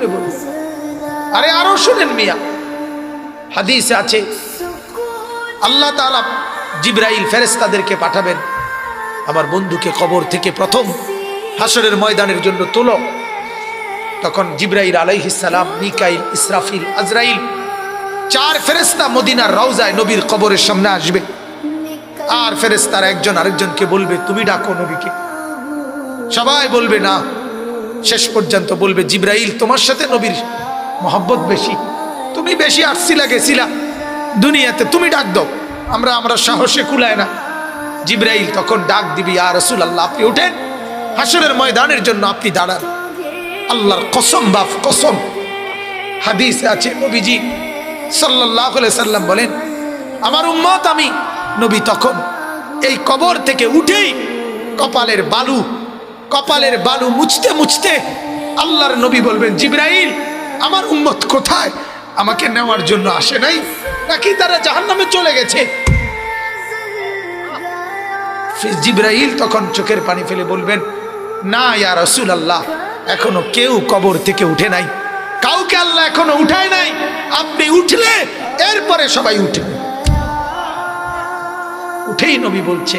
করে বলবে। আরে আরো শুনেন মিয়া, হাদিসে আছে আল্লাহ তাআলা জিবরাইল ফেরেশতাদেরকে পাঠাবেন, আমার বন্ধুকে কবর থেকে প্রথম হাসরের ময়দানের জন্য তোলো। তখন জিবরাইল আলাইহিস সালাম, মিকাইল, ইসরাফিল, আজরাইল 4 ফেরেশতা মদিনার রওজায় নবীর কবরের সামনে আসবে। আর ফেরেশতারা একজন আরেকজনকে বলবে, তুমি ডাকো নবীকে। সবাই বলবে না। শেষ পর্যন্ত বলবে, জিবরাইল তোমার সাথে নবীর মহব্বত বেশি, তুমি বেশি আসছিলা গেছিলা দুনিয়াতে, তুমি ডাক দাও, আমরা সাহসে কুলায় না। জিবরাইল তখন ডাক দিবি, ইয়া রাসূলুল্লাহ আপনি ওঠেন, হাসরের ময়দানের জন্য আপনি দাঁড়ান। আল্লাহর কসম বাপ কসম, হাদিসে আছে নবীজি সাল্লাল্লাহু আলাইহি সাল্লাম বলেন, আমার উম্মত আমি নবী তখন এই কবর থেকে উঠেই কপালের বালু মুছতে মুছতে আল্লাহর নবী বলবেন, জিবরাইল আমার উম্মত কোথায়, আমাকে নেওয়ার জন্য আসে নাই নাকি তারা জাহান্নামে চলে গেছে? জিবরাইল তখন চোখের পানি ফেলে বলবেন, না ইয়া রাসূলুল্লাহ, এখনো কেউ কবর থেকে উঠে নাই, কাউকে আল্লাহ এখনো উঠায় নাই, আপনি উঠলে এরপরে সবাই উঠবে। উঠেই নবী বলছে,